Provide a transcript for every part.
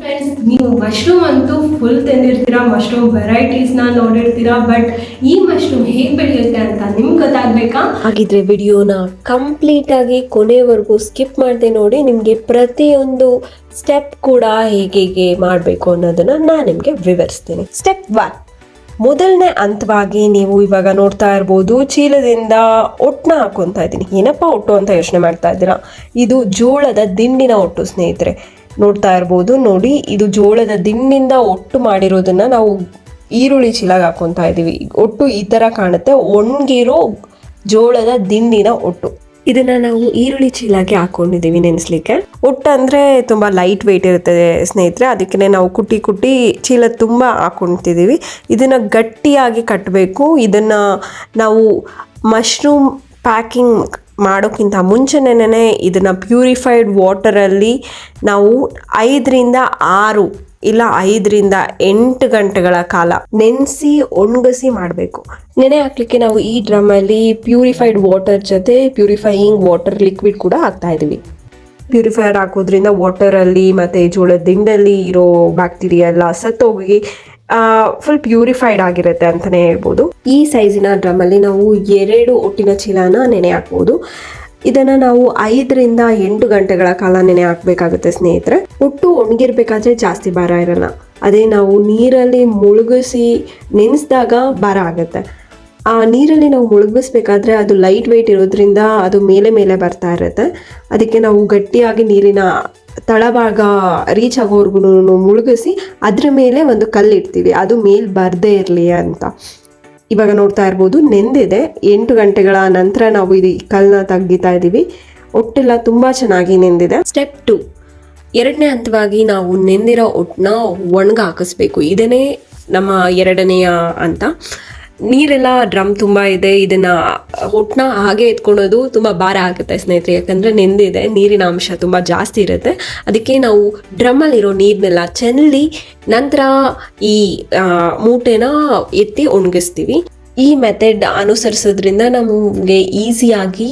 Friends, ನೀವು mushroom ಅಂತೂ full ತಿಂದಿರ್ತೀರಾ, mushroom ವೆರೈಟೀಸ್ನ ನೋಡಿರ್ತೀರಾ. ಬಟ್ ಈ ಮಶ್ರೂಮ್ ಹೇಗೆ ಬೆಳೆಯುತ್ತೆ ಅಂತ ನಿಮ್ಗೆ ಗೊತ್ತಾಗಬೇಕಾ? ಹಾಗಿದ್ರೆ ವಿಡಿಯೋನ ಕಂಪ್ಲೀಟ್ ಆಗಿ ಕೊನೆವರೆಗೂ ಸ್ಕಿಪ್ ಮಾಡದೆ ನೋಡಿ. ನಿಮಗೆ ಪ್ರತಿಯೊಂದು ಸ್ಟೆಪ್ ಕೂಡ ಹೇಗೆ ಮಾಡಬೇಕು ಅನ್ನೋದನ್ನ ನಾನು ನಿಮಗೆ ವಿವರಿಸ್ತೀನಿ. ಸ್ಟೆಪ್ 1, ಮೊದಲನೇ ಹಂತವಾಗಿ ನೀವು ಇವಾಗ ನೋಡ್ತಾ ಇರ್ಬೋದು, ಚೀಲದಿಂದ ಒಟ್ಟನ್ನ ಹಾಕೊಂತ ಇದ್ದೀನಿ. ಏನಪ್ಪ ಒಟ್ಟು ಅಂತ ಯೋಚನೆ ಮಾಡ್ತಾ ಇದ್ದೀರಾ? ಇದು ಜೋಳದ ದಿಂಡಿನ ಒಟ್ಟು ಸ್ನೇಹಿತರೆ. ನೋಡ್ತಾ ಇರ್ಬೋದು ನೋಡಿ, ಇದು ಜೋಳದ ದಿಂಡಿಂದ ಒಟ್ಟು ಮಾಡಿರೋದನ್ನ ನಾವು ಈರುಳ್ಳಿ ಚೀಲಗೆ ಹಾಕೊತಾ ಇದ್ದೀವಿ. ಒಟ್ಟು ಈ ಥರ ಕಾಣುತ್ತೆ, ಒಣಗಿರೋ ಜೋಳದ ದಿಂಡಿನ ಒಟ್ಟು. ಇದನ್ನ ನಾವು ಈರುಳ್ಳಿ ಚೀಲಕ್ಕೆ ಹಾಕೊಂಡಿದ್ದೀವಿ ನೆನೆಸ್ಲಿಕ್ಕೆ. ಒಟ್ಟು ಅಂದರೆ ತುಂಬ ಲೈಟ್ ವೆಯ್ಟ್ ಇರ್ತದೆ ಸ್ನೇಹಿತರೆ, ಅದಕ್ಕೆ ನಾವು ಕುಟ್ಟಿ ಚೀಲ ತುಂಬ ಹಾಕೊತಿದ್ದೀವಿ. ಇದನ್ನು ಗಟ್ಟಿಯಾಗಿ ಕಟ್ಟಬೇಕು. ಇದನ್ನು ನಾವು ಮಶ್ರೂಮ್ ಪ್ಯಾಕಿಂಗ್ ಮಾಡೋಕ್ಕಿಂತ ಮುಂಚೆನೇ ಇದನ್ನು ಪ್ಯೂರಿಫೈಡ್ ವಾಟರಲ್ಲಿ ನಾವು 5ರಿಂದ 6 ಇಲ್ಲ 5ರಿಂದ 8 ಗಂಟೆಗಳ ಕಾಲ ನೆನೆಸಿ ಒಣಗಿಸಿ ಮಾಡಬೇಕು. ನೆನೆ ಹಾಕ್ಲಿಕ್ಕೆ ನಾವು ಈ ಡ್ರಮ್ಮಲ್ಲಿ ಪ್ಯೂರಿಫೈಡ್ ವಾಟರ್ ಜೊತೆ ಪ್ಯೂರಿಫೈಯಿಂಗ್ ವಾಟರ್ ಲಿಕ್ವಿಡ್ ಕೂಡ ಹಾಕ್ತಾ ಇದ್ದೀವಿ. ಪ್ಯೂರಿಫೈಯರ್ ಹಾಕೋದ್ರಿಂದ ವಾಟರಲ್ಲಿ ಮತ್ತು ಜೋಳದ ದಿಂಡಲ್ಲಿ ಇರೋ ಬ್ಯಾಕ್ಟೀರಿಯಾ ಎಲ್ಲ ಸತ್ತೋಗಿ ಫುಲ್ ಪ್ಯೂರಿಫೈಡ್ ಆಗಿರುತ್ತೆ ಅಂತಲೇ ಹೇಳ್ಬೋದು. ಈ ಸೈಜಿನ ಡ್ರಮ್ಮಲ್ಲಿ ನಾವು 2 ಒಟ್ಟಿನ ಚೀಲನ ನೆನೆ ಹಾಕ್ಬೋದು. ಇದನ್ನು ನಾವು 5ರಿಂದ 8 ಗಂಟೆಗಳ ಕಾಲ ನೆನೆ ಹಾಕಬೇಕಾಗುತ್ತೆ ಸ್ನೇಹಿತರೆ. ಒಟ್ಟು ಒಣಗಿರ್ಬೇಕಾದ್ರೆ ಜಾಸ್ತಿ ಭಾರ ಇರಲ್ಲ. ಅದೇ ನಾವು ನೀರಲ್ಲಿ ಮುಳುಗಿಸಿ ನೆನೆಸಿದಾಗ ಭಾರ ಆಗುತ್ತೆ. ಆ ನೀರಲ್ಲಿ ನಾವು ಮುಳುಗಿಸ್ಬೇಕಾದ್ರೆ ಅದು ಲೈಟ್ ವೆಯ್ಟ್ ಇರೋದ್ರಿಂದ ಅದು ಮೇಲೆ ಬರ್ತಾ ಇರುತ್ತೆ. ಅದಕ್ಕೆ ನಾವು ಗಟ್ಟಿಯಾಗಿ ನೀರಿನ ತಳಭಾಗ ರೀಚ್ ಆಗೋವರೆಗೂ ಮುಳುಗಿಸಿ ಅದ್ರ ಮೇಲೆ ಒಂದು ಕಲ್ಲು ಇಡ್ತೀವಿ, ಅದು ಮೇಲೆ ಬರದೇ ಇರಲಿ ಅಂತ. ಇವಾಗ ನೋಡ್ತಾ ಇರ್ಬೋದು, ನೆಂದಿದೆ. 8 ಗಂಟೆಗಳ ನಂತರ ನಾವು ಇದು ಕಲ್ಲನ್ನ ತೆಗಿತಾ ಇದ್ದೀವಿ. ಒಟ್ಟೆಲ್ಲ ತುಂಬ ಚೆನ್ನಾಗಿ ನೆಂದಿದೆ. ಸ್ಟೆಪ್ 2, 2ನೇ ಹಂತವಾಗಿ ನಾವು ನೆಂದಿರೋ ಒಟ್ಟನ್ನ ಒಣಗ ಹಾಕಿಸ್ಬೇಕು. ಇದನ್ನೇ ನಮ್ಮ 2ನೇಯ ಹಂತ. ನೀರೆಲ್ಲ ಡ್ರಮ್ ತುಂಬ ಇದೆ, ಇದನ್ನು ಒಟ್ಟನ್ನ ಹಾಗೆ ಎತ್ಕೊಳೋದು ತುಂಬ ಭಾರ ಆಗುತ್ತೆ ಸ್ನೇಹಿತರೆ. ಯಾಕಂದರೆ ನೆಂದಿದೆ, ನೀರಿನ ಅಂಶ ತುಂಬ ಜಾಸ್ತಿ ಇರುತ್ತೆ. ಅದಕ್ಕೆ ನಾವು ಡ್ರಮ್ಮಲ್ಲಿರೋ ನೀರನ್ನೆಲ್ಲ ಚೆಲ್ಲಿ ನಂತರ ಈ ಮೂಟೆನ ಎತ್ತಿ ಒಣಗಿಸ್ತೀವಿ. ಈ ಮೆಥಡ್ ಅನುಸರಿಸೋದ್ರಿಂದ ನಮಗೆ ಈಸಿಯಾಗಿ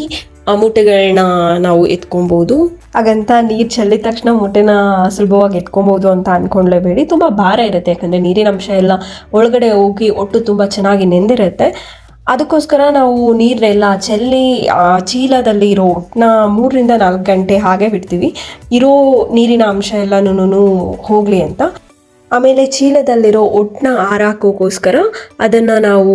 ಆ ಮೂಟೆಗಳನ್ನ ನಾವು ಎತ್ಕೊಬೋದು. ಹಾಗಂತ ನೀರು ಚೆಲ್ಲಿದ ತಕ್ಷಣ ಮೂಟೆನ ಸುಲಭವಾಗಿ ಎತ್ಕೊಬೋದು ಅಂತ ಅಂದ್ಕೊಂಡ್ಲೇಬೇಡಿ. ತುಂಬ ಭಾರ ಇರುತ್ತೆ, ಯಾಕಂದರೆ ನೀರಿನ ಅಂಶ ಎಲ್ಲ ಒಳಗಡೆ ಹೋಗಿ ಒಟ್ಟು ತುಂಬ ಚೆನ್ನಾಗಿ ನೆಂದಿರುತ್ತೆ. ಅದಕ್ಕೋಸ್ಕರ ನಾವು ನೀರನ್ನೆಲ್ಲ ಚೆಲ್ಲಿ ಚೀಲದಲ್ಲಿ ಇರೋ ಒಟ್ಟನ್ನ 3ರಿಂದ 4 ಗಂಟೆ ಹಾಗೆ ಬಿಡ್ತೀವಿ, ಇರೋ ನೀರಿನ ಅಂಶ ಎಲ್ಲನೂ ಹೋಗಲಿ ಅಂತ. ಆಮೇಲೆ ಚೀಲದಲ್ಲಿರೋ ಒಟ್ಟನ್ನ ಹಾರಾಕೋಕ್ಕೋಸ್ಕರ ಅದನ್ನು ನಾವು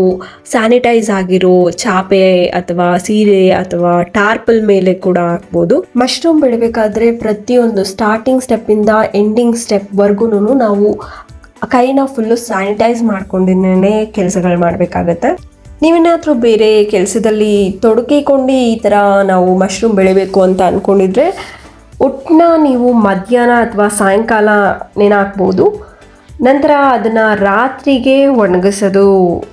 ಸ್ಯಾನಿಟೈಸ್ ಆಗಿರೋ ಚಾಪೆ ಅಥವಾ ಸೀರೆ ಅಥವಾ ಟಾರ್ಪಲ್ ಮೇಲೆ ಕೂಡ ಹಾಕ್ಬೋದು. ಮಶ್ರೂಮ್ ಬೆಳಿಬೇಕಾದ್ರೆ ಪ್ರತಿಯೊಂದು ಸ್ಟಾರ್ಟಿಂಗ್ ಸ್ಟೆಪ್ಪಿಂದ ಎಂಡಿಂಗ್ ಸ್ಟೆಪ್ವರೆಗೂ ನಾವು ಕೈನ ಫುಲ್ಲು ಸ್ಯಾನಿಟೈಸ್ ಮಾಡ್ಕೊಂಡಿನೇ ಕೆಲಸಗಳು ಮಾಡಬೇಕಾಗತ್ತೆ. ನೀವೇನಾದರೂ ಬೇರೆ ಕೆಲಸದಲ್ಲಿ ತೊಡಗಿಕೊಂಡು ಈ ಥರ ನಾವು ಮಶ್ರೂಮ್ ಬೆಳಿಬೇಕು ಅಂತ ಅಂದ್ಕೊಂಡಿದ್ರೆ ಒಟ್ಟನ್ನ ನೀವು ಮಧ್ಯಾಹ್ನ ಅಥವಾ ಸಾಯಂಕಾಲ ನೆನೆಹಾಕ್ಬೋದು. ನಂತರ ಅದನ್ನು ರಾತ್ರಿಗೆ ಒಣಗಿಸೋದು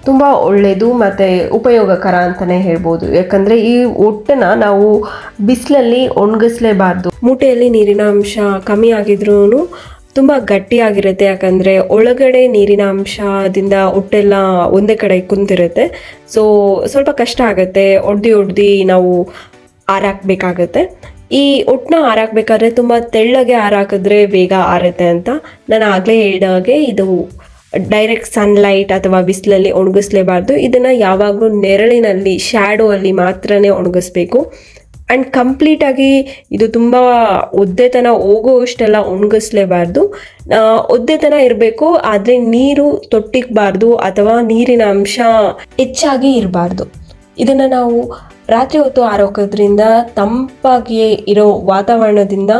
ತುಂಬ ಒಳ್ಳೆಯದು ಮತ್ತು ಉಪಯೋಗಕರ ಅಂತಲೇ ಹೇಳ್ಬೋದು. ಯಾಕಂದರೆ ಈ ಒಟ್ಟನ್ನು ನಾವು ಬಿಸಿಲಲ್ಲಿ ಒಣಗಿಸ್ಲೇಬಾರ್ದು. ಮೂಟೆಯಲ್ಲಿ ನೀರಿನ ಅಂಶ ಕಮ್ಮಿ ಆಗಿದ್ರೂ ತುಂಬ ಗಟ್ಟಿಯಾಗಿರುತ್ತೆ, ಯಾಕಂದರೆ ಒಳಗಡೆ ನೀರಿನ ಅಂಶದಿಂದ ಒಟ್ಟೆಲ್ಲ ಒಂದೇ ಕಡೆ ಕುಂತಿರುತ್ತೆ. ಸೊ ಸ್ವಲ್ಪ ಕಷ್ಟ ಆಗುತ್ತೆ, ಒಡ್ದು ನಾವು ಹಾರಾಕಬೇಕಾಗತ್ತೆ. ಈ ಒಟ್ಟನ್ನ ಹಾರಾಕಬೇಕಾದ್ರೆ ತುಂಬ ತೆಳ್ಳಗೆ ಹಾರಾಕಿದ್ರೆ ಬೇಗ ಆರುತ್ತೆ ಅಂತ ನಾನು ಆಗಲೇ ಹೇಳಿದಾಗೆ ಇದು ಡೈರೆಕ್ಟ್ ಸನ್ಲೈಟ್ ಅಥವಾ ಬಿಸಿಲಲ್ಲಿ ಒಣಗಿಸ್ಲೇಬಾರ್ದು. ಇದನ್ನು ಯಾವಾಗಲೂ ನೆರಳಿನಲ್ಲಿ ಶ್ಯಾಡೋ ಅಲ್ಲಿ ಮಾತ್ರನೇ ಒಣಗಿಸ್ಬೇಕು. ಆ್ಯಂಡ್ ಕಂಪ್ಲೀಟಾಗಿ ಇದು ತುಂಬ ಒದ್ದೆತನ ಹೋಗೋಷ್ಟೆಲ್ಲ ಒಣಗಿಸ್ಲೇಬಾರ್ದು. ಒದ್ದೆತನ ಇರಬೇಕು, ಆದರೆ ನೀರು ತೊಟ್ಟಿಗಬಾರ್ದು ಅಥವಾ ನೀರಿನ ಅಂಶ ಹೆಚ್ಚಾಗಿ ಇರಬಾರ್ದು. ಇದನ್ನು ನಾವು ರಾತ್ರಿ ಹೊತ್ತು ಆರೋಗೋದ್ರಿಂದ ತಂಪಾಗಿ ಇರೋ ವಾತಾವರಣದಿಂದ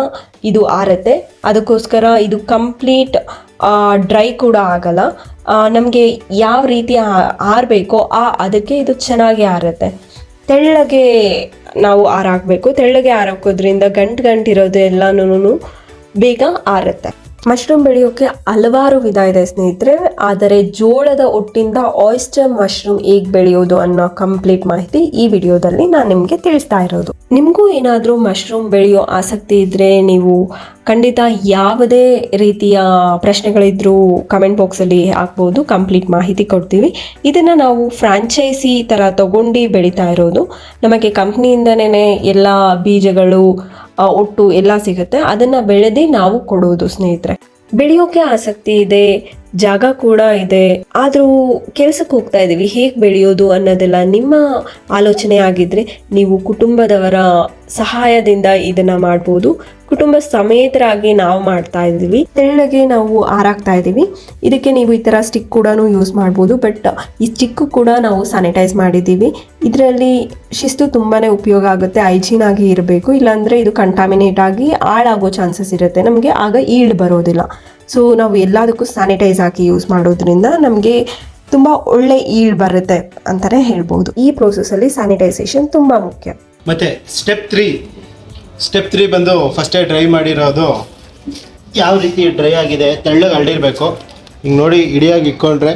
ಇದು ಆರುತ್ತೆ. ಅದಕ್ಕೋಸ್ಕರ ಇದು ಕಂಪ್ಲೀಟ್ ಡ್ರೈ ಕೂಡ ಆಗಲ್ಲ. ನಮಗೆ ಯಾವ ರೀತಿ ಆರಬೇಕೋ ಅದಕ್ಕೆ ಇದು ಚೆನ್ನಾಗಿ ಆರುತ್ತೆ. ತೆಳ್ಳಗೆ ನಾವು ಆರಾಕಬೇಕು. ತೆಳ್ಳಗೆ ಆರಾಕೋದ್ರಿಂದ ಗಂಟು ಇರೋದು ಎಲ್ಲನೂ ಬೇಗ ಆರುತ್ತೆ. ಮಶ್ರೂಮ್ ಬೆಳೆಯೋಕ್ಕೆ ಹಲವಾರು ವಿಧ ಇದೆ ಸ್ನೇಹಿತರೆ, ಆದರೆ ಜೋಳದ ಒಟ್ಟಿಂದ ಆಯಿಸ್ಟರ್ ಮಶ್ರೂಮ್ ಹೇಗೆ ಬೆಳೆಯೋದು ಅನ್ನೋ ಕಂಪ್ಲೀಟ್ ಮಾಹಿತಿ ಈ ವಿಡಿಯೋದಲ್ಲಿ ನಾನು ನಿಮಗೆ ತಿಳಿಸ್ತಾ ಇರೋದು. ನಿಮಗೂ ಏನಾದರೂ ಮಶ್ರೂಮ್ ಬೆಳೆಯೋ ಆಸಕ್ತಿ ಇದ್ದರೆ ನೀವು ಖಂಡಿತ ಯಾವುದೇ ರೀತಿಯ ಪ್ರಶ್ನೆಗಳಿದ್ರೂ ಕಮೆಂಟ್ ಬಾಕ್ಸಲ್ಲಿ ಹಾಕ್ಬೋದು, ಕಂಪ್ಲೀಟ್ ಮಾಹಿತಿ ಕೊಡ್ತೀವಿ. ಇದನ್ನು ನಾವು ಫ್ರಾಂಚೈಸಿ ಥರ ತಗೊಂಡು ಬೆಳೀತಾ ಇರೋದು. ನಮಗೆ ಕಂಪ್ನಿಯಿಂದನೇ ಎಲ್ಲ ಬೀಜಗಳು ಒಟ್ಟು ಎಲ್ಲ ಸಿಗುತ್ತೆ, ಅದನ್ನು ಬೆಳೆದು ನಾವು ಕೊಡೋದು ಸ್ನೇಹಿತರೆ. ಬೆಳೆಯೋಕೆ ಆಸಕ್ತಿ ಇದೆ, ಜಾಗ ಕೂಡ ಇದೆ, ಆದರೂ ಕೆಲ್ಸಕ್ಕೆ ಹೋಗ್ತಾ ಇದ್ದೀವಿ, ಹೇಗೆ ಬೆಳೆಯೋದು ಅನ್ನೋದೆಲ್ಲ ನಿಮ್ಮ ಆಲೋಚನೆ ಆಗಿದ್ರೆ ನೀವು ಕುಟುಂಬದವರ ಸಹಾಯದಿಂದ ಇದನ್ನ ಮಾಡ್ಬೋದು. ಕುಟುಂಬ ಸಮೇತರಾಗಿ ನಾವು ಮಾಡ್ತಾ ಇದ್ದೀವಿ. ತೆಳ್ಳಗೆ ನಾವು ಆರಾಕ್ತಾ ಇದ್ದೀವಿ. ಇದಕ್ಕೆ ನೀವು ಈ ಥರ ಸ್ಟಿಕ್ ಕೂಡ ಯೂಸ್ ಮಾಡ್ಬೋದು. ಬಟ್ ಈ ಸ್ಟಿಕ್ಕು ಕೂಡ ನಾವು ಸ್ಯಾನಿಟೈಸ್ ಮಾಡಿದ್ದೀವಿ. ಇದರಲ್ಲಿ ಶಿಸ್ತು ತುಂಬಾ ಉಪಯೋಗ ಆಗುತ್ತೆ. ಹೈಜೀನ್ ಆಗಿ ಇರಬೇಕು, ಇಲ್ಲಾಂದರೆ ಇದು ಕಂಟಾಮಿನೇಟ್ ಆಗಿ ಹಾಳಾಗೋ ಚಾನ್ಸಸ್ ಇರುತ್ತೆ. ನಮಗೆ ಆಗ ಈಲ್ಡ್ ಬರೋದಿಲ್ಲ. ಸೊ ನಾವು ಎಲ್ಲದಕ್ಕೂ ಸ್ಯಾನಿಟೈಸ್ ಹಾಕಿ ಯೂಸ್ ಮಾಡೋದ್ರಿಂದ ನಮಗೆ ತುಂಬ ಒಳ್ಳೆ ಈಲ್ಡ್ ಬರುತ್ತೆ ಅಂತಲೇ ಹೇಳ್ಬೋದು. ಈ ಪ್ರೋಸೆಸ್ಸಲ್ಲಿ ಸ್ಯಾನಿಟೈಸೇಷನ್ ತುಂಬ ಮುಖ್ಯ. ಮತ್ತು ಸ್ಟೆಪ್ ತ್ರೀ ಬಂದು ಫಸ್ಟೇ ಡ್ರೈ ಮಾಡಿರೋದು ಯಾವ ರೀತಿ ಡ್ರೈ ಆಗಿದೆ, ತೆಳ್ಳಗೆ ಹರಡಿರಬೇಕು. ಹಿಂಗೆ ನೋಡಿ ಇಡಿಯಾಗಿ ಇಟ್ಕೊಂಡ್ರೆ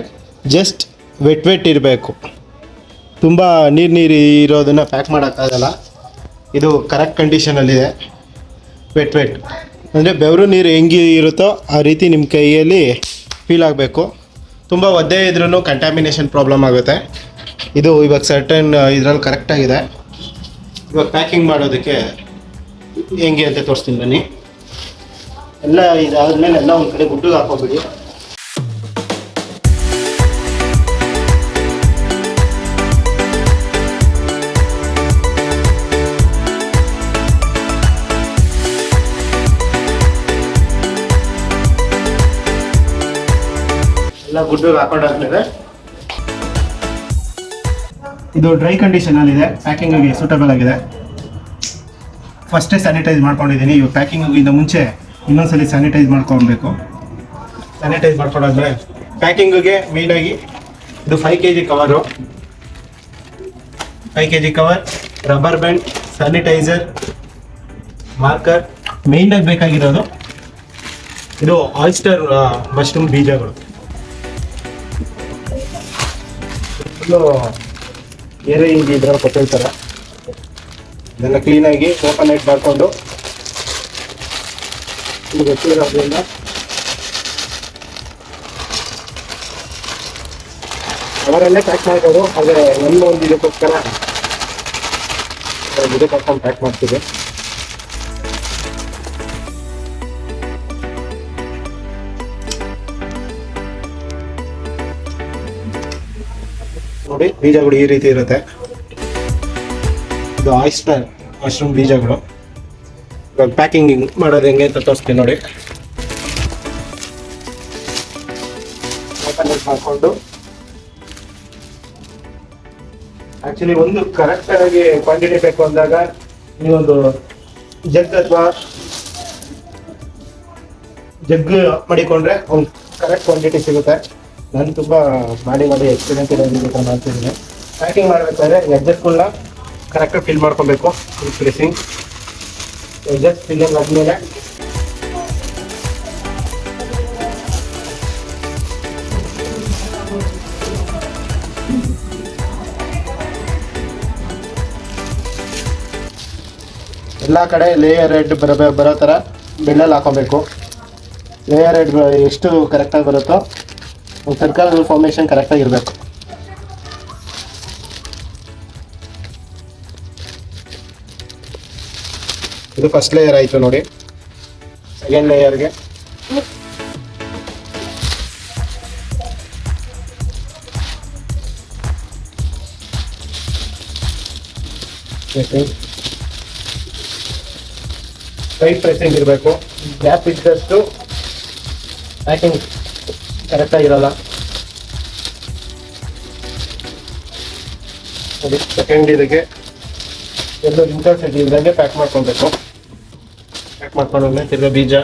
ಜಸ್ಟ್ ವೆಟ್ ಇರಬೇಕು. ತುಂಬ ನೀರು ಇರೋದನ್ನು ಪ್ಯಾಕ್ ಮಾಡೋಕ್ಕಾಗಲ್ಲ. ಇದು ಕರೆಕ್ಟ್ ಕಂಡೀಷನಲ್ಲಿದೆ. ವೆಟ್ ಅಂದರೆ ಬೆವರು ನೀರು ಹೆಂಗೆ ಇರುತ್ತೋ ಆ ರೀತಿ ನಿಮ್ಮ ಕೈಯಲ್ಲಿ ಫೀಲ್ ಆಗಬೇಕು. ತುಂಬ ಒದ್ದೆ ಇದ್ರೂ ಕಂಟ್ಯಾಮಿನೇಷನ್ ಪ್ರಾಬ್ಲಮ್ ಆಗುತ್ತೆ. ಇದು ಇವಾಗ ಸರ್ಟನ್ ಇದರಲ್ಲಿ ಕರೆಕ್ಟಾಗಿದೆ. ಇವಾಗ ಪ್ಯಾಕಿಂಗ್ ಮಾಡೋದಕ್ಕೆ ಹೆಂಗೆ ಅಂತ ತೋರಿಸ್ತೀನಿ ಬನ್ನಿ. ಎಲ್ಲ ಇದಾದ್ಮೇಲೆ ಎಲ್ಲ ಒಂದು ಕಡೆ ಗುಡ್ಡಿಗೆ ಹಾಕೋಬಿಡಿ. ಎಲ್ಲ ಗುಡ್ಡಿಗೆ ಹಾಕೊಂಡಾದ್ಮೇಲೆ ಇದು ಡ್ರೈ ಕಂಡೀಷನಲ್ಲಿದೆ, ಪ್ಯಾಕಿಂಗಿಗೆ ಸೂಟಬಲ್ ಆಗಿದೆ. ಫಸ್ಟೇ ಸ್ಯಾನಿಟೈಸ್ ಮಾಡ್ಕೊಂಡಿದ್ದೀನಿ. ಇವಾಗ ಪ್ಯಾಕಿಂಗಿಗಿಂತ ಮುಂಚೆ ಇನ್ನೊಂದ್ಸಲಿ ಸ್ಯಾನಿಟೈಸ್ ಮಾಡ್ಕೊಬೇಕು. ಸ್ಯಾನಿಟೈಸ್ ಮಾಡ್ಕೊಂಡಾದ್ಮೇಲೆ ಪ್ಯಾಕಿಂಗಿಗೆ ಮೇಯ್ನಾಗಿ ಇದು 5 kg cover, 5 kg cover, rubber band, sanitiser, marker. ಮೇಯ್ನಾಗಿ ಬೇಕಾಗಿರೋದು ಇದು ಆಯಿಸ್ಟರ್ ಮಶ್ರೂಮ್ ಬೀಜಗಳು. ಫುಲ್ಲು ಬೇರೆ ಹಿಂಗೆ ಇದ್ರಲ್ಲಿ ಕೊಟ್ಟಿರ್ತಾರೆ. ಇದೆಲ್ಲ ಕ್ಲೀನಾಗಿ ಓಪನ್ ನೆಟ್ ಮಾಡಿಕೊಂಡು ಗೊತ್ತಿರೋದ್ರಿಂದ ಅವರಲ್ಲೇ ಪ್ಯಾಕ್ ಮಾಡ್ಬೋದು. ಆದರೆ ನಮ್ಮ ಒಂದು ಇದಕ್ಕೋಸ್ಕರ ಇದಕ್ಕೆ ಹಾಕೊಂಡು ಪ್ಯಾಕ್ ಮಾಡ್ತೀವಿ. ನೋಡಿ ಬೀಜಗಳು ಈ ರೀತಿ ಇರುತ್ತೆ. ಇದು ಆಯಿಸ್ಟರ್ ಮಶ್ರೂಮ್ ಬೀಜಗಳು. ಇವಾಗ ಪ್ಯಾಕಿಂಗ್ ಮಾಡೋದು ಹೆಂಗೆ ಅಂತ ತೋರಿಸ್ತೀನಿ ನೋಡಿ. ಓಪನ್ ಮಾಡಿಕೊಂಡು ಆ್ಯಕ್ಚುಲಿ ಒಂದು ಕರೆಕ್ಟಾಗಿ ಕ್ವಾಂಟಿಟಿ ಬೇಕು ಅಂದಾಗ ನೀವೊಂದು ಜಗ್ ಅಥವಾ ಜಗ್ ಮಾಡಿಕೊಂಡ್ರೆ ಒಂದು ಕರೆಕ್ಟ್ ಕ್ವಾಂಟಿಟಿ ಸಿಗುತ್ತೆ. ನಾನು ತುಂಬ ಮಾಡಿ ಎಕ್ಸ್ಪೀರಿಯನ್ಸ್ ಇರೋದಕ್ಕೆ ಮಾಡ್ತಿದ್ದೀನಿ. ಪ್ಯಾಕಿಂಗ್ ಮಾಡಬೇಕಾದ್ರೆ ಎಡ್ಜಸ್ಟ್ಗಳನ್ನ ಕರೆಕ್ಟಾಗಿ ಫಿಲ್ ಮಾಡ್ಕೊಬೇಕು. ಪ್ರೆಸ್ಸಿಂಗ್ ಎಡ್ಜಸ್ಟ್ ಫಿಲ್ಲಿಂಗ್ ಆದಮೇಲೆ ಎಲ್ಲ ಕಡೆ ಲೇಯರ್ ಹೆಡ್ ಬರೋ ಥರ ಬೆಳ್ಳಲ್ಲಿ ಹಾಕೋಬೇಕು. ಲೇಯರ್ ಹೆಡ್ ಎಷ್ಟು ಕರೆಕ್ಟಾಗಿ ಬರುತ್ತೋ ಒಂದು ಸರ್ಕಲ್ ಫಾರ್ಮೇಷನ್ ಕರೆಕ್ಟಾಗಿ ಇರಬೇಕು. ಇದು ಫಸ್ಟ್ ಲೇಯರ್ ಆಯಿತು ನೋಡಿ. ಸೆಕೆಂಡ್ ಲೇಯರ್ಗೆ ಟೈಟ್ ಪ್ರೆಸ್ಸಿಂಗ್ ಇರಬೇಕು. ಗ್ಯಾಪ್ ಇದ್ದಷ್ಟು ಪ್ಯಾಕಿಂಗ್ ಕರೆಕ್ಟಾಗಿರಲ್ಲ. ನೋಡಿ ಸೆಕೆಂಡ್ ಇದಕ್ಕೆ ಎಲ್ಲೂ ಇಂಟರ್ಸೆಟ್ ಇದ್ದಂಗೆ ಪ್ಯಾಕ್ ಮಾಡ್ಕೊಬೇಕು. ಪ್ಯಾಕ್ ಮಾಡ್ಕೊಂಡ್ಮೇಲೆ ತಿರ್ಗಾ ಬೀಜ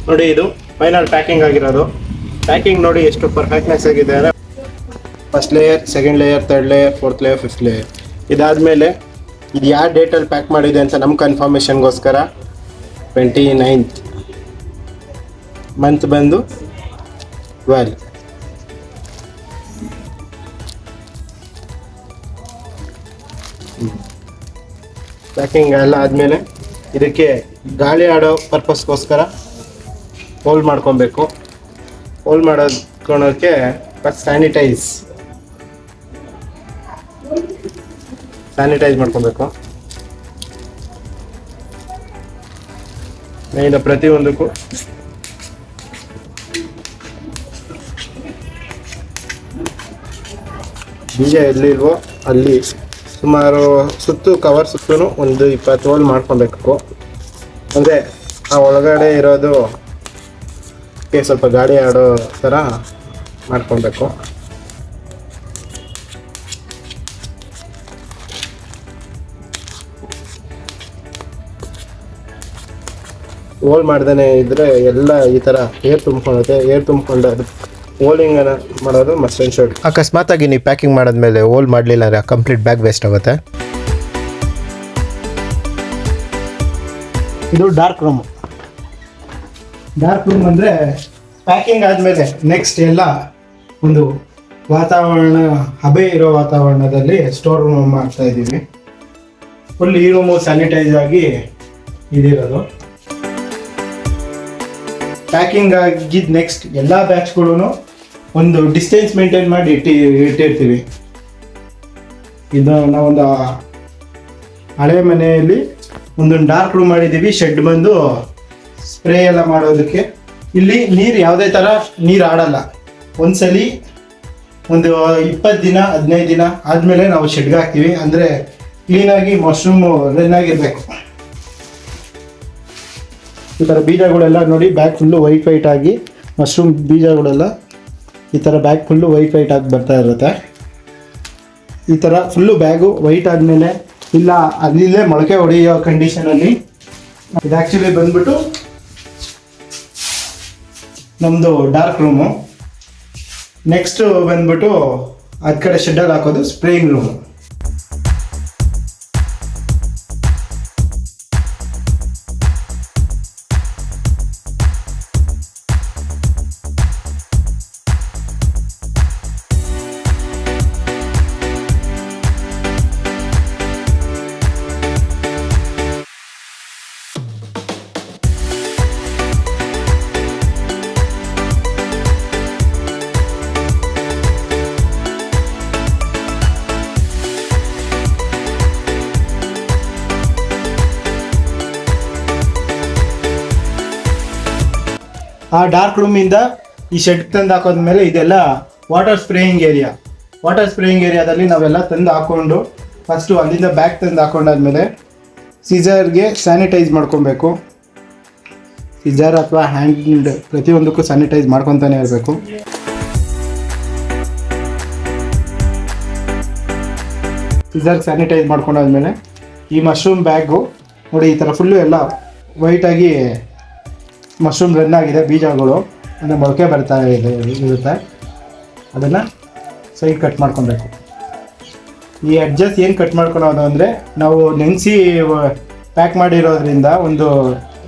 ನೋಡಿ ಇದು ಫೈನಲ್ ಪ್ಯಾಕಿಂಗ್ ಆಗಿರೋದು. ಪ್ಯಾಕಿಂಗ್ ನೋಡಿ ಎಷ್ಟು ಪರ್ಫೆಕ್ಟ್ನೆಸ್ ಆಗಿದೆ ಅಂದರೆ first layer, second layer, third layer, fourth layer, fifth layer. ಇದಾದಮೇಲೆ ಇದು ಯಾವ ಡೇಟಲ್ಲಿ ಪ್ಯಾಕ್ ಮಾಡಿದೆ ಅಂತ ನಮ್ಮ ಕನ್ಫರ್ಮೇಷನ್ಗೋಸ್ಕರ 29th ಮಂತ್ ಬಂದು 12. ಪ್ಯಾಕಿಂಗ್ ಎಲ್ಲ ಆದಮೇಲೆ ಇದಕ್ಕೆ ಗಾಳಿ ಆಡೋ ಪರ್ಪಸ್ಗೋಸ್ಕರ ಹೋಲ್ ಮಾಡ್ಕೊಬೇಕು. ಹೋಲ್ ಮಾಡೋದಕ್ಕೆ ಫಸ್ಟ್ ಸ್ಯಾನಿಟೈಸ್ ಮಾಡ್ಕೊಬೇಕು. ಈಗ ಪ್ರತಿಯೊಂದಕ್ಕೂ ಬೀಜ ಎಲ್ಲಿಲ್ವೋ ಅಲ್ಲಿ ಸುಮಾರು ಸುತ್ತು ಕವರ್ ಸುತ್ತೂ ಒಂದು 20 ಹೋಲ್ ಮಾಡ್ಕೊಬೇಕು. ಅಂದರೆ ಆ ಒಳಗಡೆ ಇರೋದು ಸ್ವಲ್ಪ ಗಾಳಿ ಆಡೋ ಥರ ಮಾಡ್ಕೊಬೇಕು. ಹೋಲ್ ಮಾಡ್ದೇ ಇದ್ರೆ ಎಲ್ಲ ಈ ಥರ ಏರ್ ತುಂಬ್ಕೊಳ್ಳುತ್ತೆ. ಏರ್ ತುಂಬ್ಕೊಂಡು ಅದು ಹೋಲಿಂಗ್ ಮಾಡೋದು ಮಸ್ಟ್ ಆ್ಯಂಡ್ ಶುಡ್. ಅಕಸ್ಮಾತಾಗಿ ನೀವು ಪ್ಯಾಕಿಂಗ್ ಮಾಡಿದ್ಮೇಲೆ ಹೋಲ್ ಮಾಡಲಿಲ್ಲ ಅಂದರೆ ಕಂಪ್ಲೀಟ್ ಬ್ಯಾಗ್ ವೇಸ್ಟ್ ಆಗುತ್ತೆ. ಇದು ಡಾರ್ಕ್ ರೂಮ್. ಡಾರ್ಕ್ ರೂಮ್ ಅಂದರೆ ಪ್ಯಾಕಿಂಗ್ ಆದಮೇಲೆ ನೆಕ್ಸ್ಟ್ ಎಲ್ಲ ಒಂದು ವಾತಾವರಣ ಹಬೆ ಇರೋ ವಾತಾವರಣದಲ್ಲಿ ಸ್ಟೋರ್ ರೂಮ್ ಮಾಡ್ತಾ ಇದ್ದೀವಿ. ಫುಲ್ ಈ ರೂಮು ಸ್ಯಾನಿಟೈಸ್ ಆಗಿ ಇದಿರೋದು. ಪ್ಯಾಕಿಂಗ್ ಆಗಿದ್ದು ನೆಕ್ಸ್ಟ್ ಎಲ್ಲ ಬ್ಯಾಚ್ಗಳೂ ಒಂದು ಡಿಸ್ಟೆನ್ಸ್ ಮೇಂಟೈನ್ ಮಾಡಿ ಇಟ್ಟಿರ್ತೀವಿ. ಇದು ನಾವೊಂದು ಹಳೆ ಮನೆಯಲ್ಲಿ ಒಂದೊಂದು ಡಾರ್ಕ್ ರೂಮ್ ಮಾಡಿದ್ದೀವಿ. ಶೆಡ್ ಬಂದು ಸ್ಪ್ರೇ ಎಲ್ಲ ಮಾಡೋದಕ್ಕೆ. ಇಲ್ಲಿ ನೀರು ಯಾವುದೇ ಥರ ನೀರು ಆಡಲ್ಲ. ಒಂದ್ಸಲಿ ಒಂದು 20 ದಿನ 15 ದಿನ ಆದಮೇಲೆ ನಾವು ಶೆಡ್ಗೆ ಹಾಕ್ತೀವಿ. ಅಂದರೆ ಕ್ಲೀನಾಗಿ ಮಶ್ರೂಮು ರನ್ ಆಗಿರಬೇಕು. ಈ ಥರ ಬೀಜಗಳೆಲ್ಲ ನೋಡಿ ಬ್ಯಾಗ್ ಫುಲ್ಲು ವೈಟ್ ಆಗಿ ಮಶ್ರೂಮ್ ಬೀಜಗಳೆಲ್ಲ ಈ ಥರ ಬ್ಯಾಗ್ ಫುಲ್ಲು ವೈಟ್ ಆಗಿ ಬರ್ತಾ ಇರುತ್ತೆ. ಈ ಥರ ಫುಲ್ಲು ಬ್ಯಾಗು ವೈಟ್ ಆದಮೇಲೆ ಇಲ್ಲ ಅಲ್ಲಿಲ್ಲೇ ಮೊಳಕೆ ಹೊಡೆಯೋ ಕಂಡೀಷನಲ್ಲಿ ಇದು ಆ್ಯಕ್ಚುಲಿ ಬಂದ್ಬಿಟ್ಟು ನಮ್ಮದು ಡಾರ್ಕ್ ರೂಮು. ನೆಕ್ಸ್ಟು ಬಂದ್ಬಿಟ್ಟು ಅದ ಕಡೆ ಶೆಡ್ಡಲ್ಲಿ ಹಾಕೋದು ಸ್ಪ್ರೇಯಿಂಗ್ ರೂಮು. ಆ ಡಾರ್ಕ್ ರೂಮಿಂದ ಈ ಶೆಡ್ ತಂದು ಹಾಕೋದ್ಮೇಲೆ ಇದೆಲ್ಲ water spraying area. Water spraying ಏರಿಯಾದಲ್ಲಿ ನಾವೆಲ್ಲ ತಂದು ಹಾಕ್ಕೊಂಡು ಫಸ್ಟು ಅಲ್ಲಿಂದ ಬ್ಯಾಗ್ ತಂದು ಹಾಕೊಂಡಾದ್ಮೇಲೆ ಸೀಸರ್ಗೆ ಸ್ಯಾನಿಟೈಸ್ ಮಾಡ್ಕೊಬೇಕು. ಸೀಸರ್ ಅಥವಾ ಹ್ಯಾಂಡ್ ಪ್ರತಿಯೊಂದಕ್ಕೂ ಸ್ಯಾನಿಟೈಸ್ ಮಾಡ್ಕೊತಾನೆ ಇರಬೇಕು. ಸೀಸರ್ ಸ್ಯಾನಿಟೈಸ್ ಮಾಡ್ಕೊಂಡಾದ್ಮೇಲೆ ಈ ಮಶ್ರೂಮ್ ಬ್ಯಾಗು ನೋಡಿ ಈ ಥರ ಫುಲ್ಲು ಎಲ್ಲ ವೈಟಾಗಿ ಮಶ್ರೂಮ್ ರನ್ ಆಗಿದೆ. ಬೀಜಗಳು ಅಂದರೆ ಮೊಳಕೆ ಬರ್ತಾ ಇರುತ್ತೆ. ಅದನ್ನು ಸೈಡ್ ಕಟ್ ಮಾಡ್ಕೊಬೇಕು. ಈ ಅಡ್ಜಸ್ಟ್ ಏನು ಕಟ್ ಮಾಡ್ಕೊಳೋದು ಅಂದರೆ ನಾವು ನೆನೆಸಿ ಪ್ಯಾಕ್ ಮಾಡಿರೋದ್ರಿಂದ ಒಂದು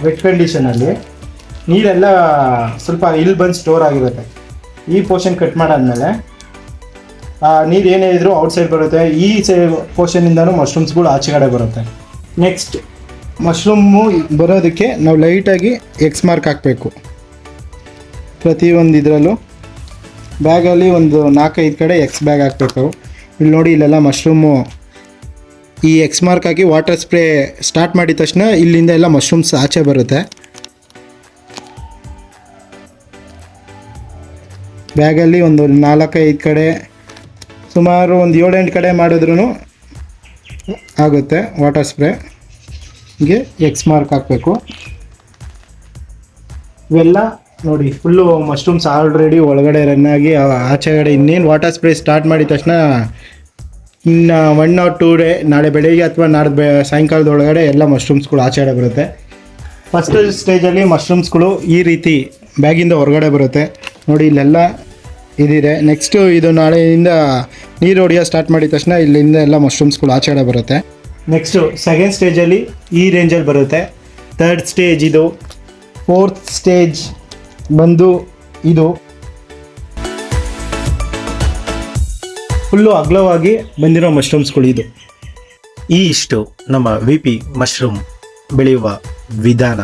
ವೆಟ್ ಕಂಡೀಷನಲ್ಲಿ ನೀರೆಲ್ಲ ಸ್ವಲ್ಪ ಇಲ್ಲಿ ಬಂದು ಸ್ಟೋರ್ ಆಗಿರುತ್ತೆ. ಈ ಪೋರ್ಷನ್ ಕಟ್ ಮಾಡಾದ್ಮೇಲೆ ನೀರು ಏನೇ ಇದ್ರೂ ಔಟ್ಸೈಡ್ ಬರುತ್ತೆ. ಈ ಪೋರ್ಷನಿಂದನೂ ಮಶ್ರೂಮ್ಸ್ಗಳು ಆಚೆಗಡೆ ಬರುತ್ತೆ. ನೆಕ್ಸ್ಟ್ ಮಶ್ರೂಮು ಬರೋದಕ್ಕೆ ನಾವು ಲೈಟಾಗಿ ಎಕ್ಸ್ ಮಾರ್ಕ್ ಹಾಕಬೇಕು. ಪ್ರತಿಯೊಂದು ಇದರಲ್ಲೂ ಬ್ಯಾಗಲ್ಲಿ ಒಂದು 4-5 ಕಡೆ ಎಕ್ಸ್ ಬ್ಯಾಗ್ ಹಾಕಬೇಕು. ಇಲ್ಲಿ ನೋಡಿ ಇಲ್ಲೆಲ್ಲ ಮಶ್ರೂಮು ಈ ಎಕ್ಸ್ ಮಾರ್ಕ್ ಹಾಕಿ ವಾಟರ್ ಸ್ಪ್ರೇ ಸ್ಟಾರ್ಟ್ ಮಾಡಿದ ತಕ್ಷಣ ಇಲ್ಲಿಂದ ಎಲ್ಲ ಮಶ್ರೂಮ್ಸ್ ಆಚೆ ಬರುತ್ತೆ. ಬ್ಯಾಗಲ್ಲಿ ಒಂದು 4-5 ಕಡೆ ಸುಮಾರು ಒಂದು 7-8 ಕಡೆ ಮಾಡಿದ್ರೂ ಆಗುತ್ತೆ ವಾಟರ್ ಸ್ಪ್ರೇ. ಹೀಗೆ ಎಕ್ಸ್ ಮಾರ್ಕ್ ಹಾಕಬೇಕು. ಇವೆಲ್ಲ ನೋಡಿ ಫುಲ್ಲು ಮಶ್ರೂಮ್ಸ್ ಆಲ್ರೆಡಿ ಒಳಗಡೆ ರನ್ ಆಗಿ ಆಚೆಗಡೆ ಇನ್ನೇನು ವಾಟರ್ ಸ್ಪ್ರೇ ಸ್ಟಾರ್ಟ್ ಮಾಡಿದ ತಕ್ಷಣ ಇನ್ನು 1 or 2 ಡೇ ನಾಳೆ ಬೆಳಿಗ್ಗೆ ಅಥವಾ ನಾಡ್ದು ಸಾಯಂಕಾಲದ ಒಳಗಡೆ ಎಲ್ಲ ಮಶ್ರೂಮ್ಸ್ಗಳು ಆಚೆಗಡೆ ಬರುತ್ತೆ. ಫಸ್ಟ್ ಸ್ಟೇಜಲ್ಲಿ ಮಶ್ರೂಮ್ಸ್ಗಳು ಈ ರೀತಿ ಬ್ಯಾಗಿಂದ ಹೊರಗಡೆ ಬರುತ್ತೆ ನೋಡಿ, ಇಲ್ಲೆಲ್ಲ ಇದಿದೆ. ನೆಕ್ಸ್ಟು ಇದು ನಾಳೆಯಿಂದ ನೀರು ಹೊಡೆಯೋ ಸ್ಟಾರ್ಟ್ ಮಾಡಿದ ತಕ್ಷಣ ಇಲ್ಲಿಂದ ಎಲ್ಲ ಮಶ್ರೂಮ್ಸ್ಗಳು ಆಚೆಗಡೆ ಬರುತ್ತೆ. ನೆಕ್ಸ್ಟು ಸೆಕೆಂಡ್ ಸ್ಟೇಜಲ್ಲಿ ಈ ರೇಂಜಲ್ಲಿ ಬರುತ್ತೆ. ಥರ್ಡ್ ಸ್ಟೇಜ್ ಇದು. ಫೋರ್ತ್ ಸ್ಟೇಜ್ ಬಂದು ಇದು ಫುಲ್ಲು ಅಗಲವಾಗಿ ಬಂದಿರೋ ಮಶ್ರೂಮ್ಸ್ಗಳು ಇದು. ಇಷ್ಟು ನಮ್ಮ VP ಮಶ್ರೂಮ್ ಬೆಳೆಯುವ ವಿಧಾನ.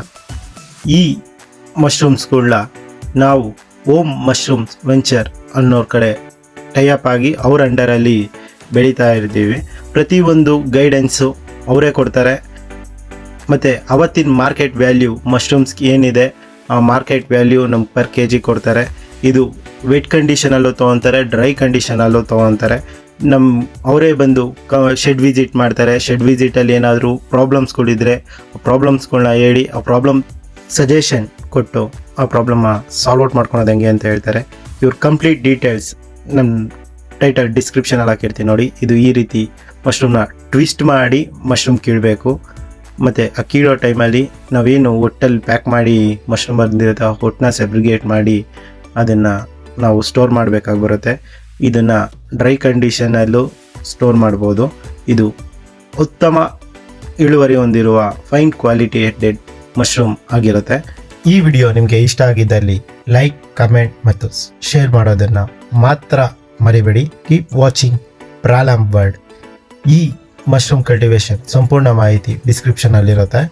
ಈ ಮಶ್ರೂಮ್ಸ್ಗಳನ್ನ ನಾವು ಓಮ್ ಮಶ್ರೂಮ್ಸ್ ವೆಂಚರ್ ಅನ್ನೋರ ಕಡೆ ಟೈಅಪ್ ಆಗಿ ಅವ್ರ ಅಂಡರಲ್ಲಿ ಬೆಳೀತಾ ಇರ್ತೀವಿ. ಪ್ರತಿಯೊಂದು ಗೈಡೆನ್ಸು ಅವರೇ ಕೊಡ್ತಾರೆ. ಮತ್ತು ಅವತ್ತಿನ ಮಾರ್ಕೆಟ್ ವ್ಯಾಲ್ಯೂ ಮಶ್ರೂಮ್ಸ್ಗೆ ಏನಿದೆ ಆ ಮಾರ್ಕೆಟ್ ವ್ಯಾಲ್ಯೂ ನಮ್ಗೆ ಪರ್ kg ಕೊಡ್ತಾರೆ. ಇದು ವೆಟ್ ಕಂಡೀಷನಲ್ಲೂ ತೊಗೊತಾರೆ, ಡ್ರೈ ಕಂಡೀಷನಲ್ಲೂ ತೊಗೊತಾರೆ. ಅವರೇ ಬಂದು ಶೆಡ್ ವಿಸಿಟ್ ಮಾಡ್ತಾರೆ. ಶೆಡ್ ವಿಸಿಟಲ್ಲಿ ಏನಾದರೂ ಪ್ರಾಬ್ಲಮ್ಸ್ಗಳಿದ್ರೆ ಆ ಪ್ರಾಬ್ಲಮ್ಸ್ಗಳನ್ನ ಹೇಳಿ ಆ ಪ್ರಾಬ್ಲಮ್ ಸಜೆಷನ್ ಕೊಟ್ಟು ಆ ಪ್ರಾಬ್ಲಮ್ನ ಸಾಲ್ವ್ ಔಟ್ ಮಾಡ್ಕೊಳೋದು ಹೆಂಗೆ ಅಂತ ಹೇಳ್ತಾರೆ. ಇವ್ರ ಕಂಪ್ಲೀಟ್ ಡೀಟೇಲ್ಸ್ ನಮ್ಮ ಟೈಟಲ್ ಡಿಸ್ಕ್ರಿಪ್ಷನಲ್ಲಿ ಹಾಕಿರ್ತೀನಿ ನೋಡಿ. ಇದು ಈ ರೀತಿ ಮಶ್ರೂಮ್ನ ಟ್ವಿಸ್ಟ್ ಮಾಡಿ ಮಶ್ರೂಮ್ ಕೀಳಬೇಕು. ಮತ್ತು ಆ ಕೀಳೋ ಟೈಮಲ್ಲಿ ನಾವೇನು ಒಟ್ಟಲ್ಲಿ ಪ್ಯಾಕ್ ಮಾಡಿ ಮಶ್ರೂಮ್ ಬಂದಿರುತ್ತೆ ಆ ಹೊಟ್ಟನ್ನ ಸೆಬ್ರಿಗೇಟ್ ಮಾಡಿ ಅದನ್ನು ನಾವು ಸ್ಟೋರ್ ಮಾಡಬೇಕಾಗಿ ಬರುತ್ತೆ. ಇದನ್ನು ಡ್ರೈ ಕಂಡೀಷನಲ್ಲೂ ಸ್ಟೋರ್ ಮಾಡ್ಬೋದು. ಇದು ಉತ್ತಮ ಇಳುವರಿ ಹೊಂದಿರುವ ಫೈನ್ ಕ್ವಾಲಿಟಿ ಹೆಡ್ಡೆಡ್ ಮಶ್ರೂಮ್ ಆಗಿರುತ್ತೆ. ಈ ವಿಡಿಯೋ ನಿಮಗೆ ಇಷ್ಟ ಆಗಿದ್ದಲ್ಲಿ ಲೈಕ್, ಕಮೆಂಟ್ ಮತ್ತು ಶೇರ್ ಮಾಡೋದನ್ನು ಮಾತ್ರ ಮರಿಬೇಡಿ. Keep watching problem world. ಈ ಮಶ್ರೂಮ್ ಕಲ್ಟಿವೇಶನ್ ಸಂಪೂರ್ಣ ಮಾಹಿತಿ ಡಿಸ್ಕ್ರಿಪ್ಷನಲ್ಲಿರುತ್ತೆ.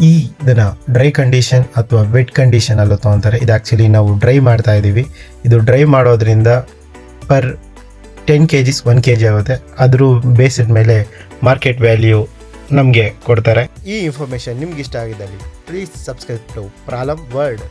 ಇದನ್ನು ಡ್ರೈ ಕಂಡೀಷನ್ ಅಥವಾ ವೆಟ್ ಕಂಡೀಷನಲ್ಲೂ ತೊಗೊತಾರೆ. ಇದು ಆ್ಯಕ್ಚುಲಿ ನಾವು ಡ್ರೈ ಮಾಡ್ತಾ ಇದ್ದೀವಿ. ಇದು ಡ್ರೈ ಮಾಡೋದ್ರಿಂದ ಪರ್ 10 kg 1 kg ಆಗುತ್ತೆ. ಅದ್ರ ಬೇಸಿದ ಮೇಲೆ ಮಾರ್ಕೆಟ್ ವ್ಯಾಲ್ಯೂ ನಮಗೆ ಕೊಡ್ತಾರೆ. ಈ ಇನ್ಫಾರ್ಮೇಷನ್ ನಿಮ್ಗೆ ಇಷ್ಟ ಆಗಿದ್ದಲ್ಲಿ ಪ್ಲೀಸ್ ಸಬ್ಸ್ಕ್ರೈಬ್ ಟು ಪ್ರಾಲಮ್ ವರ್ಲ್ಡ್.